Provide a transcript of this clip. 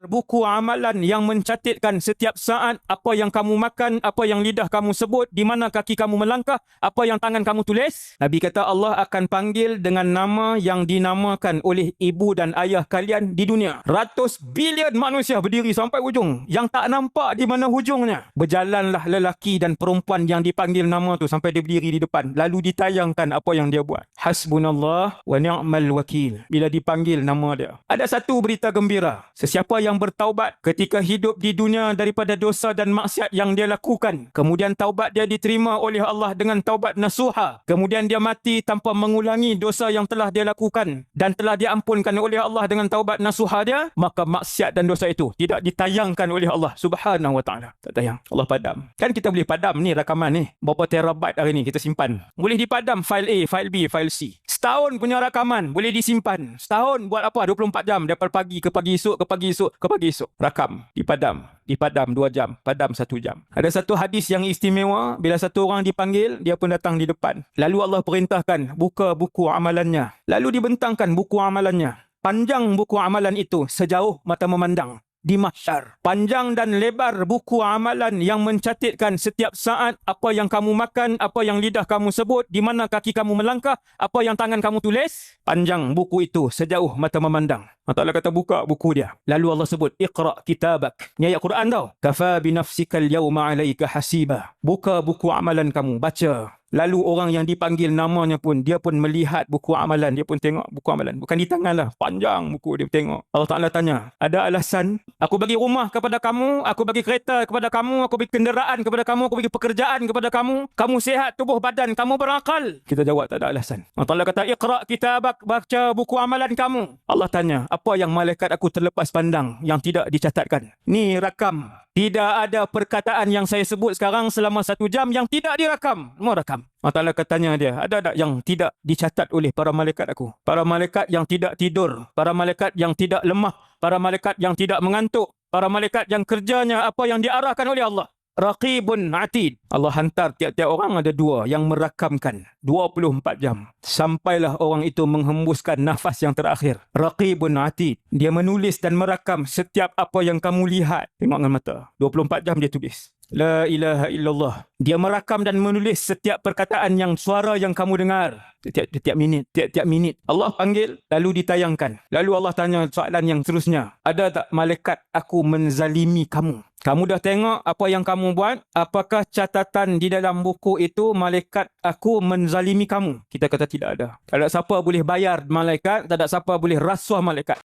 buku amalan yang mencatatkan setiap saat apa yang kamu makan, apa yang lidah kamu sebut, di mana kaki kamu melangkah, apa yang tangan kamu tulis. Nabi kata Allah akan panggil dengan nama yang dinamakan oleh ibu dan ayah kalian di dunia. Ratus bilion manusia berdiri sampai hujung, yang tak nampak di mana hujungnya. Berjalanlah lelaki dan perempuan yang dipanggil nama tu sampai dia berdiri di depan, lalu ditayangkan apa yang dia buat. Hasbunallah wa ni'mal wakil. Bila dipanggil nama dia, ada satu berita gembira. Sesiapa yang bertaubat ketika hidup di dunia daripada dosa dan maksiat yang dia lakukan, kemudian taubat dia diterima oleh Allah dengan taubat nasuha, kemudian dia mati tanpa mengulangi dosa yang telah dia lakukan dan telah diampunkan oleh Allah dengan taubat nasuha dia, maka maksiat dan dosa itu tidak ditayangkan oleh Allah Subhanahu wa taala. Tak tayang. Allah padam. Kan kita boleh padam ni rakaman ni. Berapa terabyte hari ni kita simpan. Boleh dipadam file A, file B, file C. Setahun punya rakaman boleh disimpan. Setahun buat apa? 24 jam daripada pagi ke pagi esok, ke pagi esok, ke pagi esok. Rakam, dipadam 2 jam, padam 1 jam. Ada satu hadis yang istimewa, bila satu orang dipanggil, dia pun datang di depan. Lalu Allah perintahkan, buka buku amalannya. Lalu dibentangkan buku amalannya. Panjang buku amalan itu sejauh mata memandang. Di mahsyar, panjang dan lebar buku amalan yang mencatatkan setiap saat apa yang kamu makan, apa yang lidah kamu sebut, di mana kaki kamu melangkah, apa yang tangan kamu tulis. Panjang buku itu sejauh mata memandang. Allah Ta'ala kata buka buku dia. Lalu Allah sebut, Iqra' kitabak. Ni ayat Quran tau. Kafa binafsikal yawma alaika hasiba. Buka buku amalan kamu, baca. Lalu orang yang dipanggil namanya pun, dia pun melihat buku amalan, dia pun tengok buku amalan. Bukan di tangan lah, panjang buku dia tengok. Allah Ta'ala tanya, ada alasan? Aku bagi rumah kepada kamu, aku bagi kereta kepada kamu, aku bagi kenderaan kepada kamu, aku bagi pekerjaan kepada kamu. Kamu sihat tubuh badan, kamu berakal. Kita jawab tak ada alasan. Allah Ta'ala kata, Iqra' kitabak, baca buku amalan kamu. Allah tanya, apa yang malaikat aku terlepas pandang yang tidak dicatatkan? Ni rakam. Tidak ada perkataan yang saya sebut sekarang selama 1 jam yang tidak direkam. Semua rakam. Allah Ta'ala katanya dia, ada tak yang tidak dicatat oleh para malaikat aku? Para malaikat yang tidak tidur, para malaikat yang tidak lemah, para malaikat yang tidak mengantuk, para malaikat yang kerjanya apa yang diarahkan oleh Allah. Raqibun atid. Allah hantar tiap-tiap orang ada 2 yang merakamkan 24 jam. Sampailah orang itu menghembuskan nafas yang terakhir. Raqibun atid. Dia menulis dan merakam setiap apa yang kamu lihat. Tengok dengan mata. 24 jam dia tulis. La ilaha illallah. Dia merakam dan menulis setiap perkataan yang suara yang kamu dengar. Tiap-tiap minit. Allah panggil, lalu ditayangkan. Lalu Allah tanya soalan yang seterusnya. Ada tak malaikat aku menzalimi kamu? Kamu dah tengok apa yang kamu buat? Apakah catatan di dalam buku itu malaikat aku menzalimi kamu? Kita kata tidak ada. Tak ada siapa boleh bayar malaikat, tak ada siapa boleh rasuah malaikat.